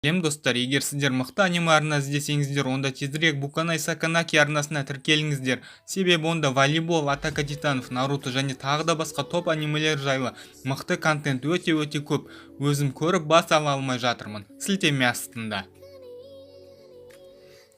Сәлем достар, егер сіздер мықты аниме арна іздесеңіздер, онда тезірек Буканай Саканаки арнасына тіркеліңіздер. Себебі онда волейбол, Атака Титанов, Наруто және тағы да басқа топ анимелер жайлы мықты контент өте көп. Өзім көріп бас ала алмай жатырмын. Сілтеме астында.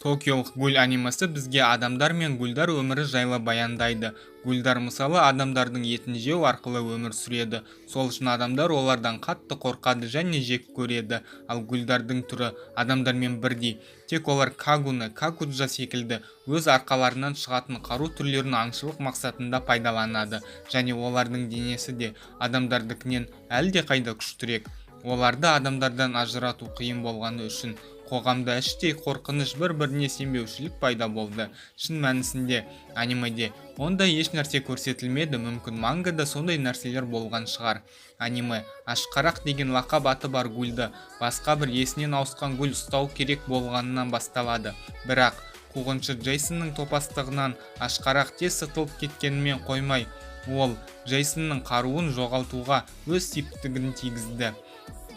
Токиолық гуль анимасы бізге адамдар мен гульдар өмірі жайлы баяндайды. Гульдар мысалы адамдардың етін жеу арқылы өмір сүреді. Сол үшін адамдар олардан қатты қорқады және жек көреді. Ал гульдардың түрі адамдармен бірдей. Тек олар кагуны, какуджа секілді өз арқаларынан шығатын қару түрлерін аңшылық мақсатында пайдаланады. Және олардың денесі де адамдардыкінен әлде қайда күштірек. Оларды адамдардан ажырату қиын болғаны үшін қоғамда іштей қорқыныш, бір-біріне сенбеушілік пайда болды. Шын мәнісінде анимеде ондай еш нәрсе көрсетілмеді, мүмкін мангада сондай нәрселер болған шығар. Аниме Ашқарақ деген лақап аты бар гульді басқа бір есінен ауысқан гуль ұстау керек болғанынан басталады. Бірақ қуғыншы Джейсонның топастығынан Ашқарақ тез сытылып кеткенімен қоймай, ол Джейсонның қаруын жоғалтуға өз септігін тигізді.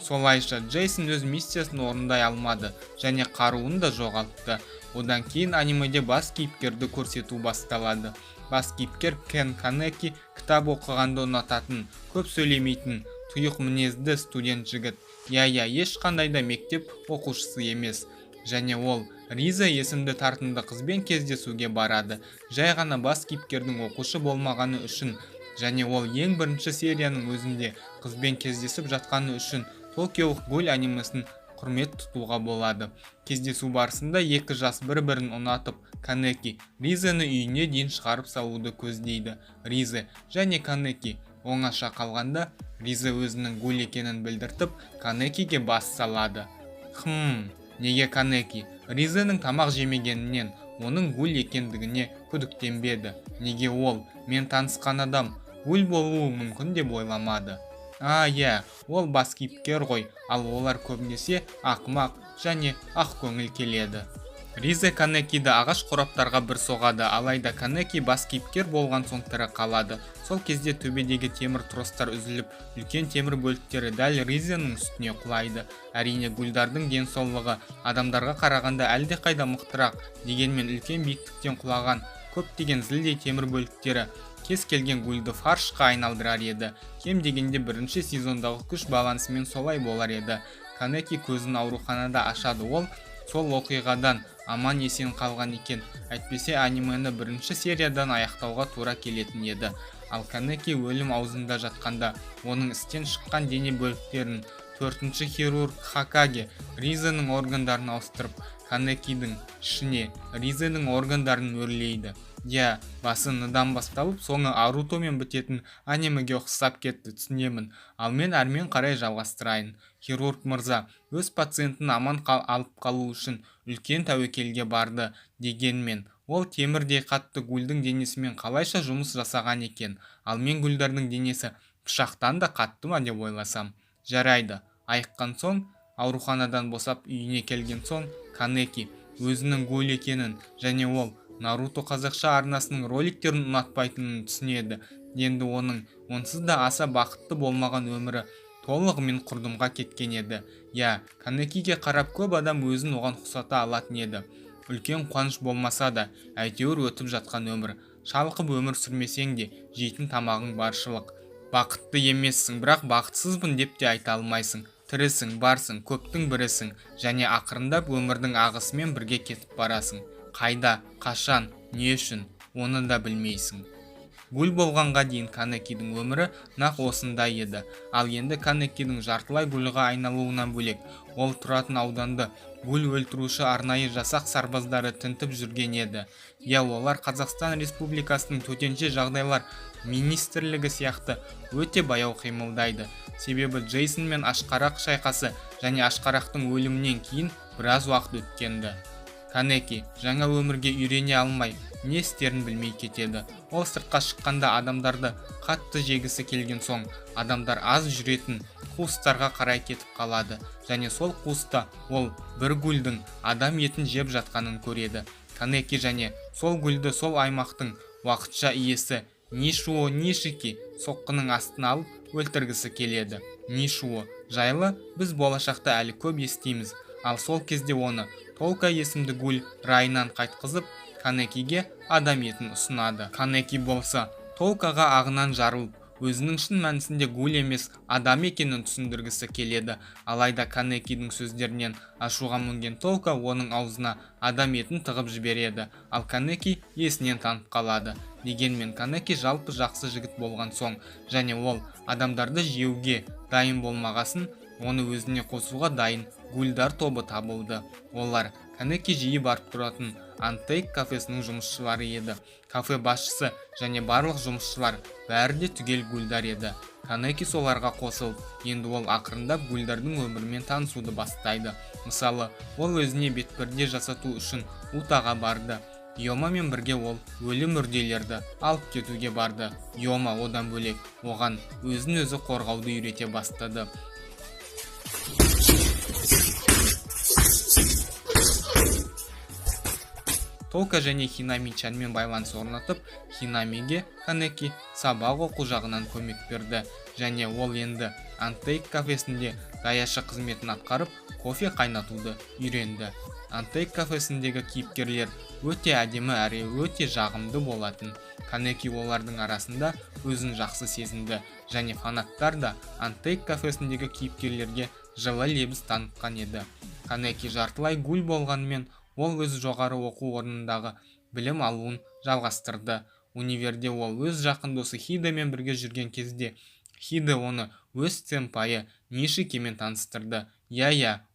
Солайша Джейсон өз миссиясын орындай алмады және қаруын да жоғалтты. Одан кейін анимеде бас кейіпкерді көрсету басталады. Бас кейіпкер Кен Канеки кітап оқығанды ұнататын, көп сөйлемейтін, тұйық мінезді студент жігіт. Ешқандай да мектеп оқушысы емес. Және ол Риза есімді тартымды қызбен кездесуге барады. Жай ғана бас кейіпкердің оқушы болмағаны үшін және ол ең бірінші серияның өзінде қызбен кездесіп жатқаны үшін Токиолық гуль анимесін құрмет тұтуға болады. Кездесу барысында екі жас бір-бірін ұнатып, Канеки Ризаны үйіне дейін шығарып салуды көздейді. Риза және Канеки оңаша қалғанда, Риза өзінің гуль екенін білдіртіп, Канекиге бас салады. Неге Канеки Ризаның тамақ жемегенінен, оның гуль екендігіне күдіктенбеді? Неге ол мен танысқан адам гуль болуы мүмкін деп ойламады? Ол бас кейіпкер ғой, ал олар көбінесе ақымақ және ақ көңіл келеді. Риза Канекиді ағаш қораптарға бір соғады, алайда Канеки бас кейіпкер болған соң тірі қалады. Сол кезде төбедегі темір тростар үзіліп, үлкен темір бөліктері дәл Ризаның үстіне құлайды. Әрине гульдардың денсаулығы адамдарға қарағанда әлде қайда мықтырақ, дегенмен үлкен биіктіктен құлаған көптеген зілдей темір бөліктері кез келген гульді фаршқа айналдырар еді. Кем дегенде бірінші сезондағы күш балансымен солай болар еді. Канеки көзін ауруханада ашады, ол сол оқиғадан аман есен қалған екен. Әйтпесе анимені бірінші сериядан аяқтауға тура келетін еді. Ал Канеки өлім аузында жатқанда оның істен шыққан дене бөліктерін төртінші хирург Хакаге Ризаның органдарын ауыстырып, Канекидің ішіне Ризаның органдарын өрлейді. Басы ныдан басталып, соңы Арутомен бітетін анимеге ұқсап кетті, түсінемін. Ал мен әрмен қарай жалғастырайын. Хирург мырза өз пациентін аман алып қалу үшін үлкен тәуекелге барды. Дегенмен, ол темірдей қатты гульдің денесімен қалайша жұмыс жасаған екен. Ал мен гульдардың денесі пышақтан да қатты ма деп ойласам. Жарайды. Айыққан соң, ауруханадан босап үйіне келген соң, Канеки өзінің гуль екенін және ол Наруто қазақша арнасының роликтерін ұнатпайтынын түсінеді. Енді оның онсыз да аса бақытты болмаған өмірі толығымен құрдымға кеткен еді. Канекиге қарап көп адам өзін оған ұқсата алатын еді. Үлкен қуаныш болмаса да, әйтеуір өтіп жатқан өмір. Шалқып өмір сүрмесең де, жейтін тамағың баршылық. Бақытты емессің, бірақ бақытсызбын деп те айта алмайсың. Тірісің, барсың, көптің бірісің, және ақырындап өмірдің ағысымен бірге кетіп барасың. Қайда, қашан, не үшін, оны да білмейсің. Гуль болғанға дейін Канекидің өмірі нақ осындай еді. Ал енді Канекидің жартылай гульға айналуынан бөлек, ол тұратын ауданды гуль өлтіруші арнайы жасақ сарбаздары тінтіп жүрген еді. Олар Қазақстан Республикасының төтенше жағдайлар министрлігі сияқты өте баяу қимылдайды. Себебі Джейсон мен Ашқарақ шайқасы және Ашқарақтың өлімінен кейін біраз уақыт өткенді. Канеки жаңа өмірге үйрене алмай, не істерін білмей кетеді. Ол сыртқа шыққанда адамдарды қатты жегісі келген соң, адамдар аз жүретін қуыстарға қарай кетіп қалады. Және сол қуыста ол бір гульдің адам етін жеп жатқанын көреді. Канеки және сол гульді сол аймақтың уақытша иесі Нишуо Нишики соққының астына алып өлтіргісі келеді. Нишуо жайлы біз болашақта әлі көп естиміз. Ал сол кезде оны Толка есімді гуль райынан қайтқызып, Канекиге адам етін ұсынады. Канеки болса Толкаға ағынан жарылып, өзінің шын мәнісінде гуль емес адам екенін түсіндіргісі келеді. Алайда Канекидің сөздерінен ашуға мінген Толка оның аузына адам етін тығып жібереді, ал Канеки есінен танып қалады. Дегенмен Канеки жалпы жақсы жігіт болған соң, және ол адамдарды жеуге дайын болмағасын, оны өзіне қосуға дайын гульдар тобы табылды. Олар Канеки жиі барып тұратын Антейк кафесінің жұмысшылары еді. Кафе басшысы және барлық жұмысшылар бәрі де түгел гульдар еді. Канеки соларға қосылып, енді ол ақырындап гульдардың өмірімен танысуды бастайды. Мысалы, ол өзіне бетперде жасату үшін Утаға барды. Йомамен бірге ол өлі мүрделерді алып кетуге барды. Йома одан бөлек оған өзін-өзі қорғауды үйрете бастады. Толка және Хинами Чанмен байланыс орнатып, Хинамиге Канеки сабақ оқу жағынан көмек берді, және ол енді Антейк кафесінде даяшы қызметін атқарып, кофе қайнатуды үйренді. Антейк кафесіндегі кейіпкерлер өте әдемі әрі өте жағымды болатын. Канеки олардың арасында өзін жақсы сезінді, және фанаттар да Антейк кафесіндегі кейіпкерлерге жылы лебіз танытқан еді. Канеки жартылай гуль болғанымен, ол өз жоғары оқу орнындағы білім алуын жалғастырды. Универде ол өз жақын досы Хидамен бірге жүрген кезде, Хида оны өз сэмпайы Нишикимен таныстырды.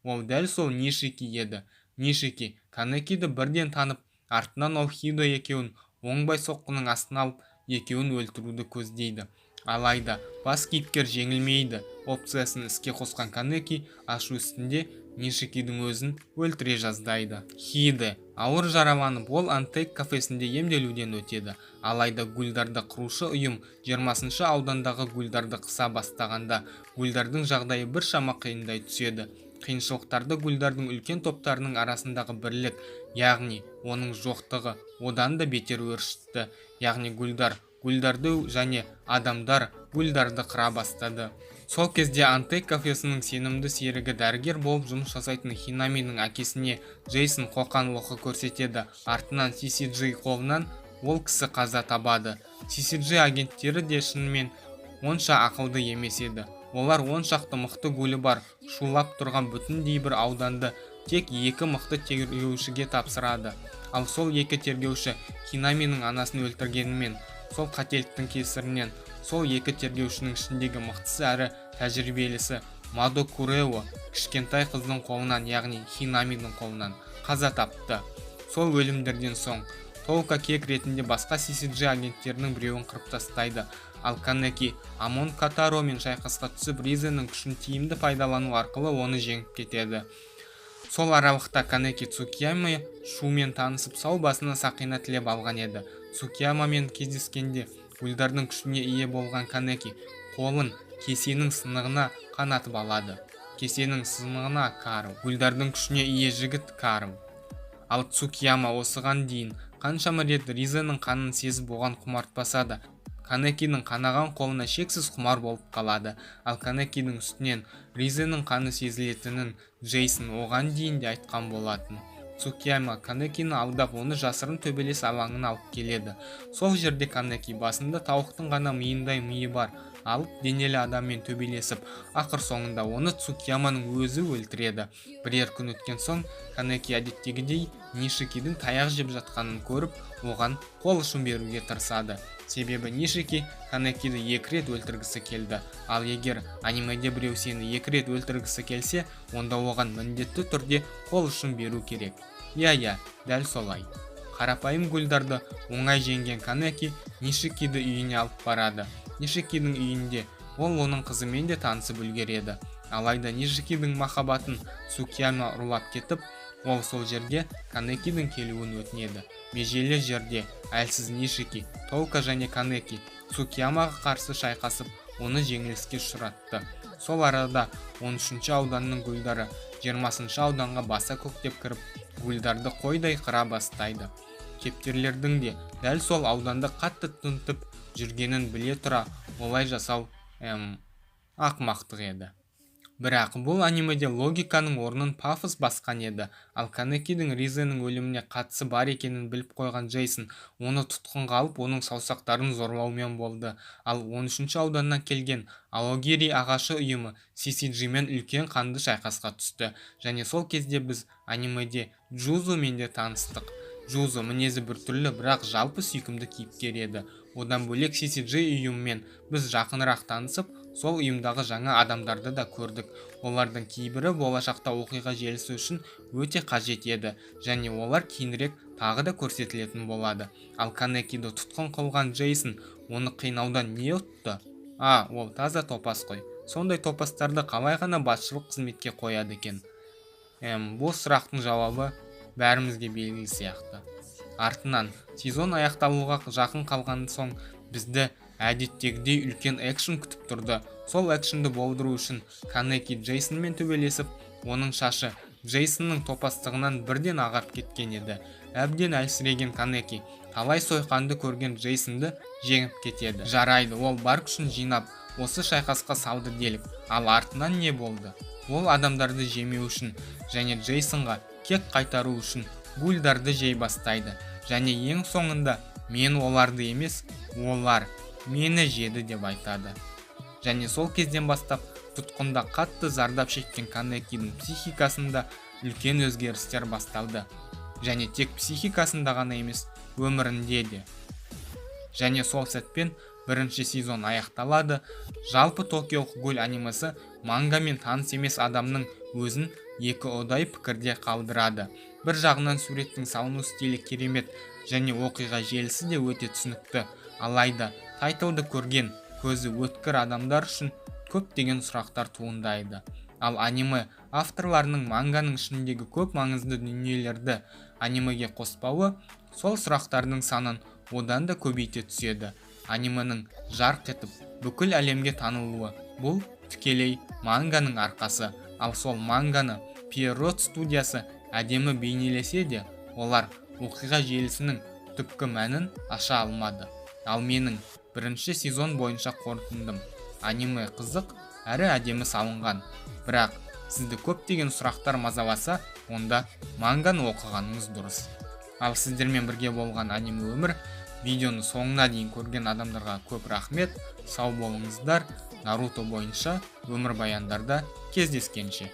Ол дәл сол Нишики еді. Нишики Канекиді бірден танып, артынан ол Хида екеуін оңбай соққының астына алып, екеуін өлтіруді көздейді. Алайда бас кейіпкер жеңілмейді. Опциясын іске қосқан Канеки ашу үстінде Нишикидің өзін өлтіре жаздайды. Хиде ауыр жараланып, ол Антейк кафесінде емделуден өтеді. Алайда гульдарды құрушы ұйым 20-шы аудандағы гульдарды қыса бастағанда, гульдардың жағдайы біршама қиындай түседі. Қиыншылықтарды гульдардың үлкен топтарының арасындағы бірлік, яғни оның жоқтығы одан да бетер өршітті. Яғни гульдарды және адамдар гульдарды қыра бастады. Сол кезде Антейк кафесінің сенімді серігі дәрігер болып жұмыс жасайтын Хинаминың әкесіне Джейсон қоқан-лоқы көрсетеді. Артынан CCG қолынан ол кісі қаза табады. CCG агенттері де шынымен онша ақылды емес еді. Олар оншақты мықты гулі бар шулап тұрған бүтіндей бір ауданды тек 2 мықты тергеушіге тапсырады. Ал сол 2 тергеуші Хинаминың анасын өлтіргенімен, сол қателіктің кесірінен сол 2 тергеушінің ішіндегі мықтысы әрі тәжірибелісі Мадо Курео кішкентай қыздың қолынан, яғни Хинамидің қолынан қаза тапты. Сол өлімдерден соң Толка кек ретінде басқа CCG агенттерінің біреуін қырып тастайды. Ал Канеки Амон Катаромен шайқасқа түсіп, Ризенің күшін тиімді пайдалану арқылы оны жеңіп кетеді. Сол аралықта Канеки Цукияма шумен танысып, сау басына сақина тілеп алған еді. Цукиямамен кездескенде гульдардың күшіне ие болған Канеки қолын кесенің сынығына қанатып алады. Кесенің сынығына Карл, гульдардың күшіне ие жігіт Карл. Ал Цукияма осыған дейін қаншама рет Ризенің қанын сезіп оған құмартпаса да, Канекидің қанаған қолына шексіз құмар болып қалады. Ал Канекидің үстінен Ризенің қаны сезілетінін Джейсон оған дейін де айтқан болатын. Цукияма Канекині алдап, оны жасырын төбелес алаңына алып келеді. Сол жерде Канеки басында тауықтың ғана миындай миы бар алып денелі адаммен төбелесіп, ақыр соңында оны Цукияманың өзі өлтіреді. Бірер күн өткен соң Канеки әдеттегідей Нишикидің таяқ жеп жатқанын көріп, оған қол ұшын беруге тырысады. Себебі Нишики Канекиді 2 рет өлтіргісі келді. Ал егер анимеде біреу сені 2 рет өлтіргісі келсе, онда оған міндетті түрде қол ұшын беру керек. Дәл солай. Қарапайым гульдарды оңай жеңген Канеки Нишикиді үйіне алып барады. Нишикидің үйінде ол оның қызымен де танысып үлгереді. Алайда Нишикидің махаббатын Цукияма ұрлап кетіп, ол сол жерге Канекидің келуін өтінеді. Межелі жерде әлсіз Нишики, Толка және Канеки Цукиямаға қарсы шайқасып, оны жеңіліске ұшыратты. Сол арада 13-ші ауданның гульдары 20-ші ауданға баса көктеп кіріп, гульдарды қойдай қыра бастайды. Кептерлердің де дәл сол ауданды қатты тынтып жүргенін біле тұра, олай жасау ақымақтық еді. Бірақ бұл анимеде логиканың орнын пафос басқан еді. Ал Канекидің Ризенің өліміне қатысы бар екенін біліп қойған Джейсон оны тұтқынға алып, оның саусақтарын зорлаумен болды. Ал 13-ші ауданнан келген Аогири ағашы ұйымы CCG мен үлкен қанды шайқасқа түсті. Және сол кезде біз анимеде Джузумен де таныстық. Джузу мінезі біртүрлі, бірақ жалпы сүйкімді кейіпкер еді. Одан бөлек CCG ұйымымен біз жақынырақ танысып, сол ұйымдағы жаңа адамдарды да көрдік. Олардың кейбірі болашақта оқиға желісі үшін өте қажет еді, және олар кейінірек тағы да көрсетілетін болады. Ал Канекиді тұтқын қылған Джейсон оны қинаудан не ұтты? Ол таза топас қой. Сондай топастарды қалай ғана басшылық қызметке қояды екен? Бұл сұрақтың жауабы бәрімізге белгілі сияқты. Артынан сезон аяқталуға жақын қалған соң бізді әдеттегідей үлкен экшн күтіп тұрды. Сол экшнді болдыру үшін Канеки Джейсонмен төбелесіп, оның шашы Джейсонның топастығынан бірден ағарып кеткен еді. Әбден әлсіреген Канеки талай сойқанды көрген Джейсонды жеңіп кетеді. Жарайды, ол бар күшін жинап осы шайқасқа салды делік. Ал артынан не болды? Ол адамдарды жемеу үшін және Джейсонға кек қайтару үшін гульдарды жей бастайды. Және ең соңында мен оларды емес, олар мені жеді деп айтады. Және сол кезден бастап тұтқында қатты зардап шеккен Канекидің психикасында үлкен өзгерістер басталды. Және тек психикасында ғана емес, өмірінде де. Және сол сәтпен бірінші сезон аяқталады. Жалпы Токио Гhoul анимасы мангамен таныс емес адамның өзін екі ұдай пікірде қалдырады. Бір жағынан суреттің салыну стилі керемет және оқиға желісі де өте түсінікті. Алайда тайтлды көрген көзі өткір адамдар үшін көптеген сұрақтар туындайды. Ал аниме авторларының манганың ішіндегі көп маңызды дүниелерді анимеге қоспауы сол сұрақтардың санын одан да көбейте түседі. Анименің жарқ етіп бүкіл әлемге танылуы бұл тікелей манганың арқасы. Ал сол манганы Pierrot студиясы әдемі бейнелесе де, олар оқиға желісінің түпкі мәнін аша алмады. Ал менің бірінші сезон бойынша қорытындым: аниме қызық әрі әдемі салынған. Бірақ сізді көптеген сұрақтар мазаласа, онда манганы оқығаныңыз дұрыс. Ал сіздермен бірге болған аниме өмір. Видеоны соңына дейін көрген адамдарға көп рахмет. Сау болыңыздар. Наруто бойынша өмір баяндарда кездескенше.